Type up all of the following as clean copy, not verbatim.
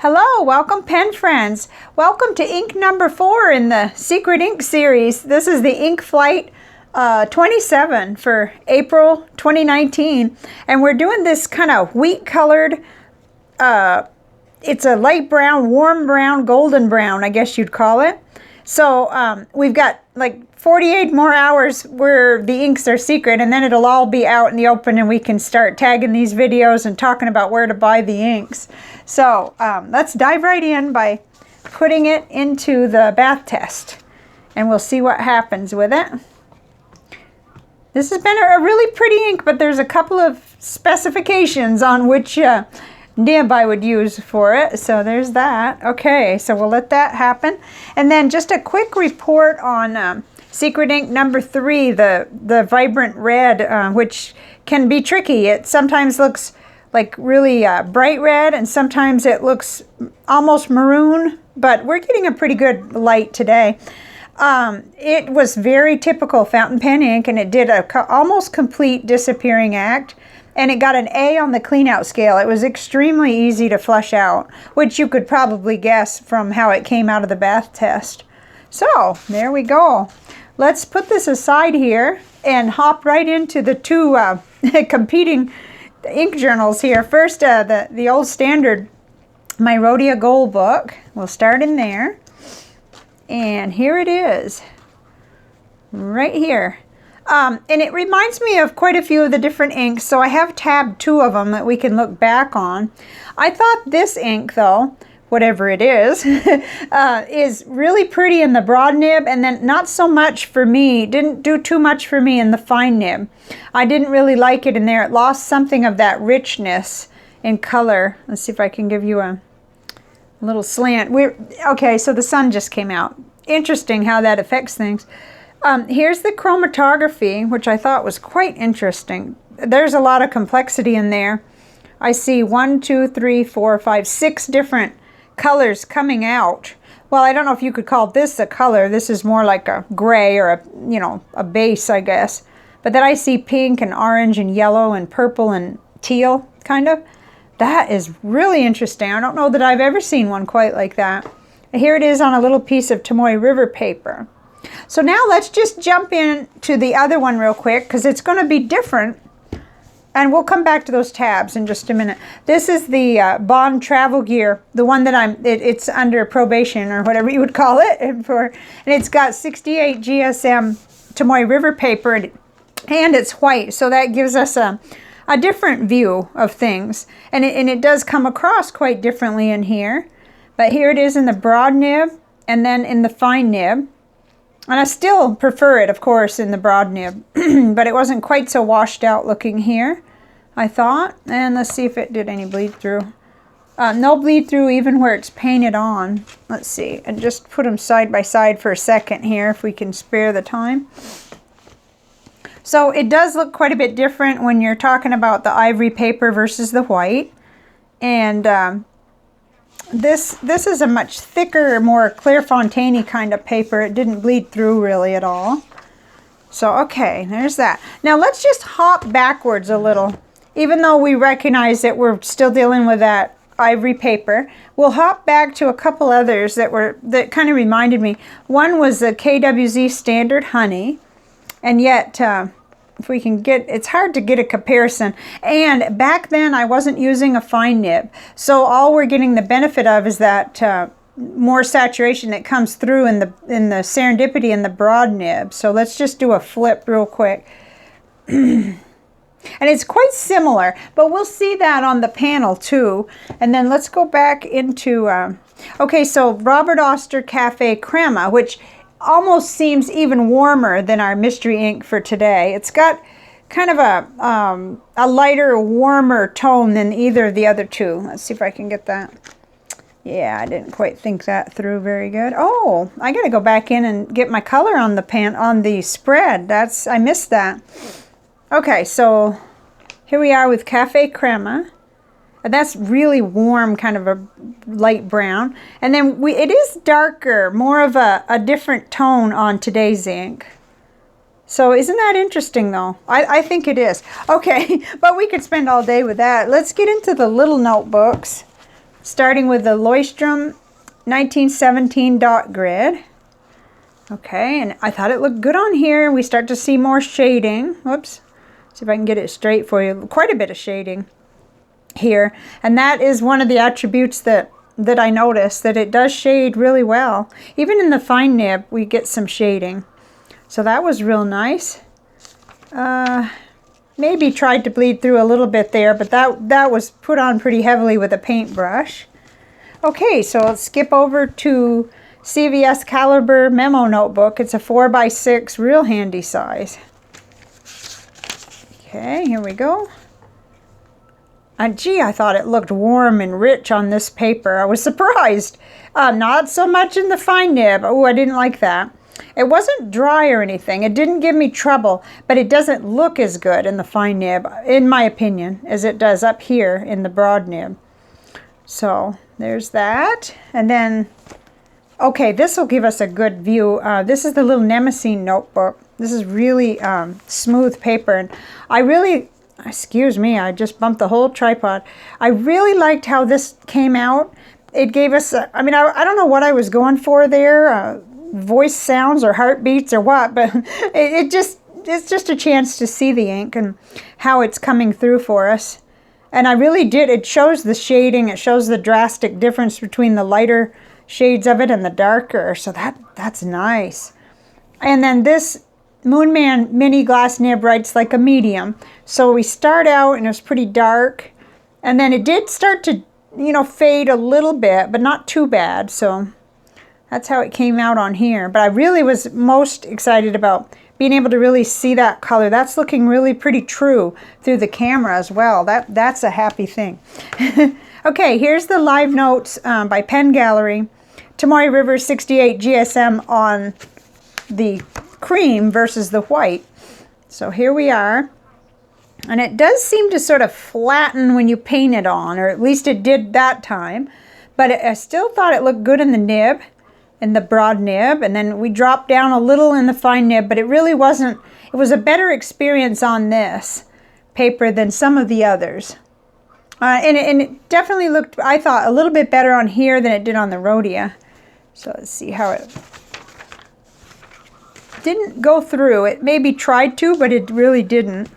Hello, welcome pen friends. Welcome to ink number 4 in the Secret Ink series. This is the Ink Flight 27 for April 2019. And we're doing this kind of wheat colored, it's a light brown, warm brown, golden brown, I guess you'd call it. So we've got like 48 more hours where the inks are secret, and then it'll all be out in the open and we can start tagging these videos and talking about where to buy the inks. So let's dive right in by putting it into the bath test and we'll see what happens with it. This has been a really pretty ink, but there's a couple of specifications on which nib I would use for it. So there's that. Okay, so we'll let that happen. And then just a quick report on Secret Ink number 3, the vibrant red, which can be tricky. It sometimes looks like really bright red, and sometimes it looks almost maroon, but we're getting a pretty good light today. It was very typical fountain pen ink, and it did a almost complete disappearing act, and it got an A on the clean out scale. It was extremely easy to flush out, which you could probably guess from how it came out of the bath test. So there we go. Let's put this aside here and hop right into the two competing ink journals here. First, the old standard, my Rhodia Gold book. We'll start in there. And here it is, right here. And it reminds me of quite a few of the different inks, so I have tabbed 2 of them that we can look back on. I thought this ink, though, whatever it is really pretty in the broad nib, and then not so much for me, didn't do too much for me in the fine nib. I didn't really like it in there. It lost something of that richness in color. Let's see if I can give you a little slant. Okay, so the sun just came out. Interesting how that affects things. Here's the chromatography, which I thought was quite interesting. There's a lot of complexity in there. I see 1, 2, 3, 4, 5, 6 different colors coming out. Well, I don't know if you could call this a color. This is more like a gray or a base, I guess. But then I see pink and orange and yellow and purple and teal, kind of. That is really interesting. I don't know that I've ever seen one quite like that. Here it is on a little piece of Tomoe River paper. So now let's just jump in to the other one real quick, because it's going to be different. And we'll come back to those tabs in just a minute. This is the Bond Travel Gear, the one that it's under probation or whatever you would call it. And it's got 68 GSM Tomoe River paper, and it's white. So that gives us a different view of things. And it does come across quite differently in here. But here it is in the broad nib and then in the fine nib. And I still prefer it, of course, in the broad nib. But it wasn't quite so washed out looking here, I thought. And let's see if it did any bleed through. No bleed through even where it's painted on. Let's see. And just put them side by side for a second here if we can spare the time. So it does look quite a bit different when you're talking about the ivory paper versus the white. And this is a much thicker, more Clairefontaine kind of paper. It didn't bleed through really at all. So, okay, there's that. Now let's just hop backwards a little. Even though we recognize that we're still dealing with that ivory paper, we'll hop back to a couple others that kind of reminded me. One was the KWZ Standard Honey. And yet, if we can it's hard to get a comparison. And back then, I wasn't using a fine nib. So all we're getting the benefit of is that more saturation that comes through in the serendipity in the broad nib. So let's just do a flip real quick. And it's quite similar, but we'll see that on the panel too. And then let's go back into, okay, so Robert Oster Cafe Crema, which almost seems even warmer than our mystery ink for today. It's got kind of a lighter, warmer tone than either of the other 2. Let's see if I can get that. Yeah, I didn't quite think that through very good. Oh, I got to go back in and get my color on the spread. I missed that. Okay, so here we are with Cafe Crema. And that's really warm, kind of a light brown. And then it is darker, more of a different tone on today's ink. So isn't that interesting though? I think it is. Okay, but we could spend all day with that. Let's get into the little notebooks. starting with the Leuchtturm 1917 dot grid. Okay, and I thought it looked good on here. We start to see more shading. Whoops. See if I can get it straight for you. Quite a bit of shading here. And that is one of the attributes that I noticed, that it does shade really well. Even in the fine nib, we get some shading. So that was real nice. Maybe tried to bleed through a little bit there, but that was put on pretty heavily with a paintbrush. Okay, so let's skip over to CVS Caliber Memo Notebook. It's a 4x6, real handy size. Okay, here we go. And gee, I thought it looked warm and rich on this paper. I was surprised. Not so much in the fine nib. Oh, I didn't like that. It wasn't dry or anything. It didn't give me trouble, but it doesn't look as good in the fine nib, in my opinion, as it does up here in the broad nib. So there's that. And then, okay, this will give us a good view. This is the little Nemesine notebook. This is really smooth paper. And I really, excuse me, I just bumped the whole tripod. I really liked how this came out. It gave us, I mean, I don't know what I was going for there, voice sounds or heartbeats or what, but it's just a chance to see the ink and how it's coming through for us. And I really did, it shows the shading, it shows the drastic difference between the lighter shades of it and the darker, so that's nice. And then this Moonman mini glass nib writes like a medium. So we start out and it was pretty dark, and then it did start to, you know, fade a little bit, but not too bad. So that's how it came out on here. But I really was most excited about being able to really see that color. That's looking really pretty true through the camera as well. That's a happy thing. Okay, here's the live notes by Pen Gallery. Tomoe River 68 GSM on the cream versus the white. So here we are. And it does seem to sort of flatten when you paint it on, or at least it did that time. But I still thought it looked good in the nib, in the broad nib. And then we dropped down a little in the fine nib, but it really wasn't, it was a better experience on this paper than some of the others. And it definitely looked, I thought, a little bit better on here than it did on the Rhodia. So let's see how it didn't go through. It maybe tried to, but it really didn't.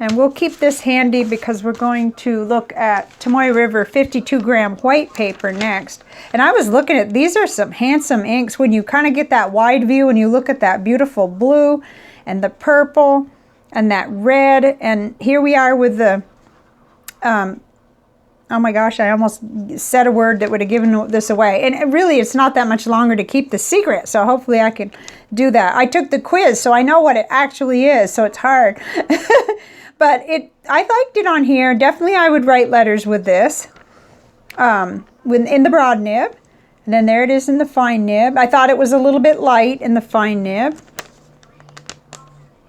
And we'll keep this handy because we're going to look at Tomoe River 52 gram white paper next. And I was looking at, these are some handsome inks when you kind of get that wide view and you look at that beautiful blue and the purple and that red. And here we are with the, oh my gosh, I almost said a word that would have given this away. And really, it's not that much longer to keep the secret, so hopefully I can do that. I took the quiz, so I know what it actually is, so it's hard. But I liked it on here. Definitely I would write letters with this, in the broad nib. And then there it is in the fine nib. I thought it was a little bit light in the fine nib.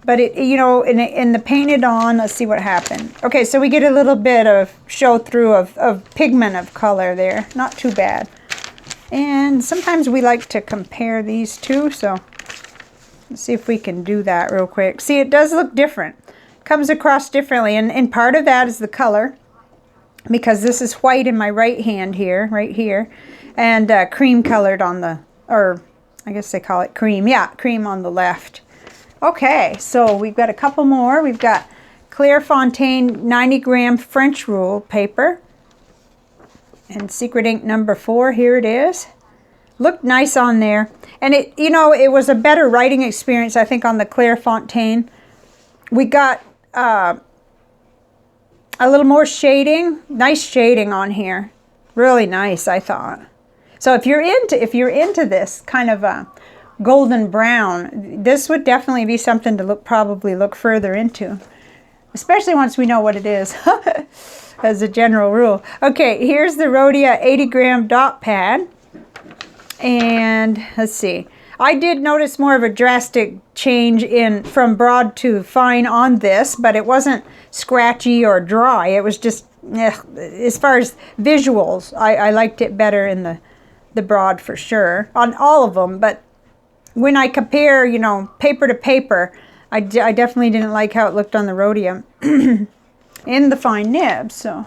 But it, you know, in the painted on, let's see what happened. Okay, so we get a little bit of show through of pigment of color there. Not too bad. And sometimes we like to compare these two, so let's see if we can do that real quick. See, it does look different. Comes across differently, and part of that is the color, because this is white in my right hand here, right here, and cream colored on the, or I guess they call it cream. Yeah, cream on the left. Okay, so we've got a couple more. We've got Clairefontaine 90 gram French rule paper. And secret ink number 4, here it is. Looked nice on there. And it, you know, it was a better writing experience, I think, on the Clairefontaine. We got a little more shading. Nice shading on here. Really nice, I thought. So if you're into this kind of a golden brown, this would definitely be something to probably look further into, especially once we know what it is. As a general rule. Okay, here's the Rhodia 80 gram dot pad, and let's see, I did notice more of a drastic change from broad to fine on this, but it wasn't scratchy or dry. It was just, as far as visuals, I liked it better in the broad for sure, on all of them. But when I compare, you know, paper to paper, I definitely didn't like how it looked on the Rhodia in the fine nib. So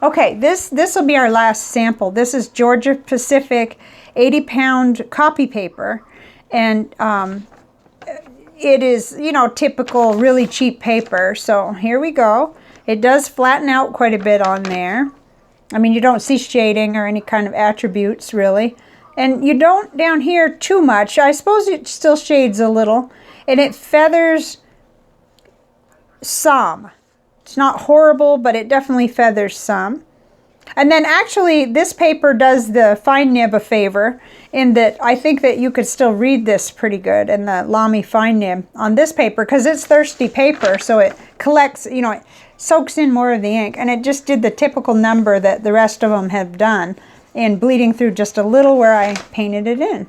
Okay, this will be our last sample. This is Georgia Pacific 80-pound copy paper, and it is, you know, typical really cheap paper. So here we go. It does flatten out quite a bit on there. I mean, you don't see shading or any kind of attributes really, and you don't down here too much. I suppose it still shades a little, and it feathers some. It's not horrible, but it definitely feathers some. And then actually this paper does the fine nib a favor in that I think that you could still read this pretty good in the Lamy fine nib on this paper, because it's thirsty paper, so it collects, you know, it soaks in more of the ink, and it just did the typical number that the rest of them have done in bleeding through just a little where I painted it in.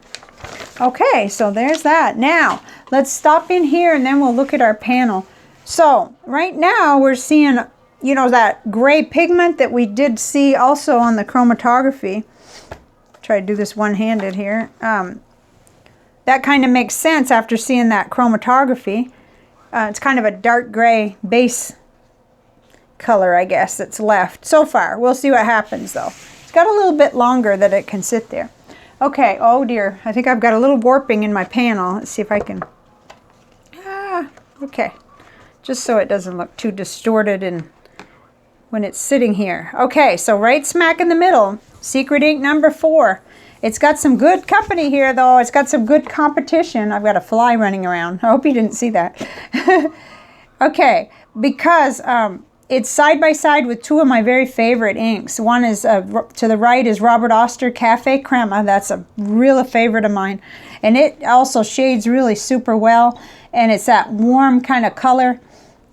Okay, so there's that. Now let's stop in here and then we'll look at our panel. So right now we're seeing, you know, that gray pigment that we did see also on the chromatography. Try to do this one-handed here. That kind of makes sense after seeing that chromatography. It's kind of a dark gray base color, I guess, that's left so far. We'll see what happens though. It's got a little bit longer that it can sit there. Okay, oh dear, I think I've got a little warping in my panel. Let's see if I can, okay. Just so it doesn't look too distorted and when it's sitting here. Okay, so right smack in the middle, Secret Ink number 4. It's got some good company here though. It's got some good competition. I've got a fly running around. I hope you didn't see that. Okay, because it's side by side with two of my very favorite inks. One is, to the right is Robert Oster Cafe Crema. That's a real favorite of mine. And it also shades really super well. And it's that warm kind of color.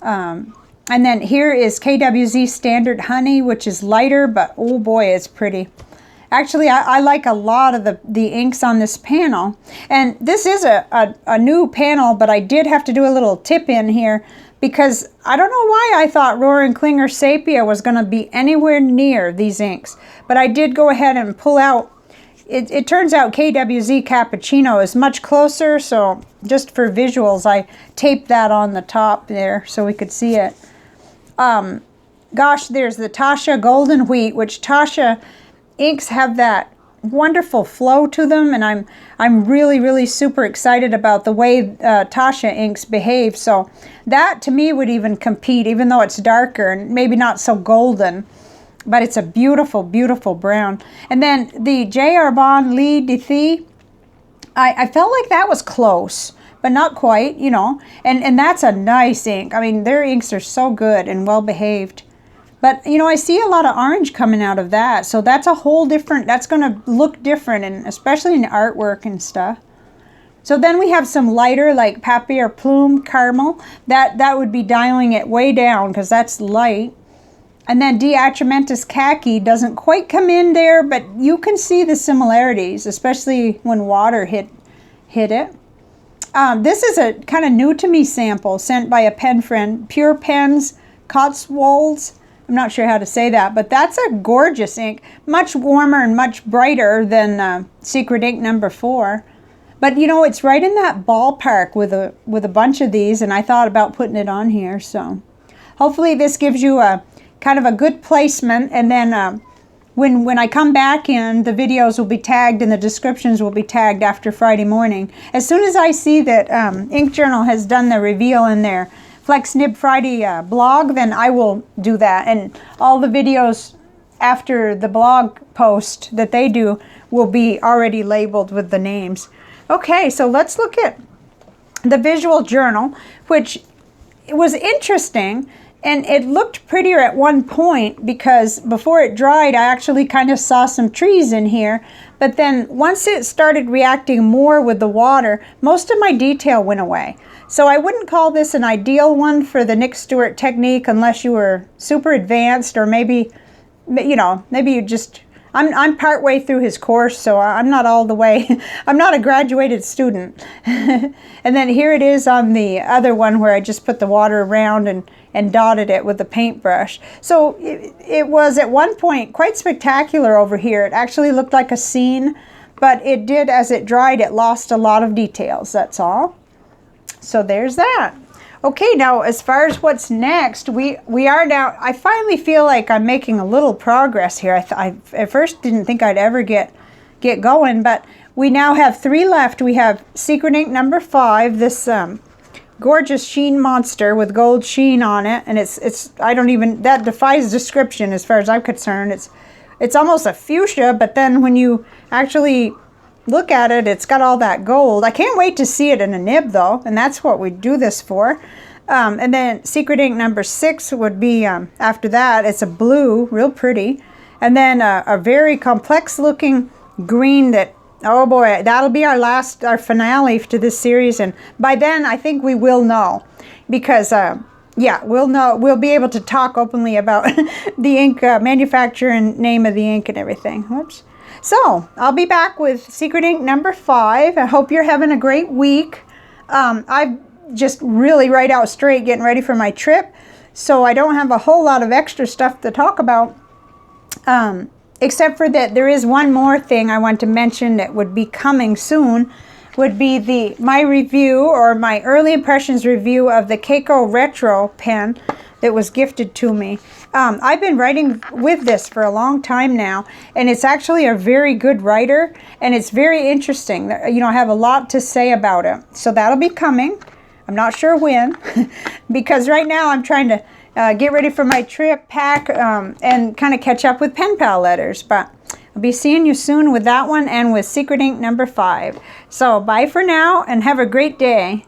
And then here is KWZ Standard Honey, which is lighter, but oh boy, it's pretty. Actually, I like a lot of the inks on this panel. And this is a new panel, but I did have to do a little tip in here because I don't know why I thought Rohrer & Klinger Sepia was going to be anywhere near these inks. But I did go ahead and pull out. It turns out KWZ Cappuccino is much closer, so just for visuals, I taped that on the top there so we could see it. Gosh, there's the Tasha Golden Wheat, which Tasha inks have that wonderful flow to them, and I'm really super excited about the way Tasha inks behave. So that to me would even compete, even though it's darker and maybe not so golden. But it's a beautiful brown. And then the J. Arbonne Lee de Thie, I felt like that was close, but not quite, you know. And that's a nice ink. I mean, their inks are so good and well behaved. But, you know, I see a lot of orange coming out of that. So that's a whole different, that's going to look different, and especially in artwork and stuff. So then we have some lighter, like Papier Plume Caramel. That would be dialing it way down because that's light. And then Diatramentus Khaki doesn't quite come in there, but you can see the similarities, especially when water hit it. This is a kind of new to me sample sent by a pen friend, Pure Pens Cotswolds. I'm not sure how to say that, but that's a gorgeous ink, much warmer and much brighter than Secret Ink number 4. But you know, it's right in that ballpark with a bunch of these, and I thought about putting it on here. So hopefully this gives you a kind of a good placement, and then when I come back in, the videos will be tagged and the descriptions will be tagged after Friday morning. As soon as I see that Ink Journal has done the reveal in their Flex Nib Friday blog, then I will do that. And all the videos after the blog post that they do will be already labeled with the names. Okay, so let's look at the visual journal, which was interesting. And it looked prettier at one point because before it dried, I actually kind of saw some trees in here. But then once it started reacting more with the water, most of my detail went away. So I wouldn't call this an ideal one for the Nick Stewart technique unless you were super advanced, or maybe, you know, maybe you just, I'm partway through his course, so I'm not all the way, I'm not a graduated student. And then here it is on the other one where I just put the water around and dotted it with the paintbrush. So it was at one point quite spectacular over here. It actually looked like a scene, but it did, as it dried, it lost a lot of details, that's all. So there's that. Okay, now as far as what's next, we are now, I finally feel like I'm making a little progress here. I at first didn't think I'd ever get going, but we now have 3 left. We have Secret Ink number 5, this gorgeous sheen monster with gold sheen on it, and it's I don't even, that defies description as far as I'm concerned. It's almost a fuchsia, but then when you actually look at it, it's got all that gold. I can't wait to see it in a nib though, and that's what we do this for. And then Secret Ink number 6 would be after that. It's a blue, real pretty, and then a very complex looking green that, oh boy, that'll be our finale to this series, and by then I think we will know, because yeah, we'll know, we'll be able to talk openly about the ink manufacturer and name of the ink and everything. Whoops. So I'll be back with Secret Ink number 5. I hope you're having a great week. I've just really right out straight getting ready for my trip, so I don't have a whole lot of extra stuff to talk about, except for that there is one more thing I want to mention that would be coming soon, would be my review, or my early impressions review, of the Keiko Retro pen that was gifted to me. I've been writing with this for a long time now, and it's actually a very good writer, and it's very interesting. You know, I have a lot to say about it. So that'll be coming. I'm not sure when, because right now I'm trying to get ready for my trip, pack, and kind of catch up with pen pal letters. But I'll be seeing you soon with that one and with Secret Ink number 5. So bye for now, and have a great day.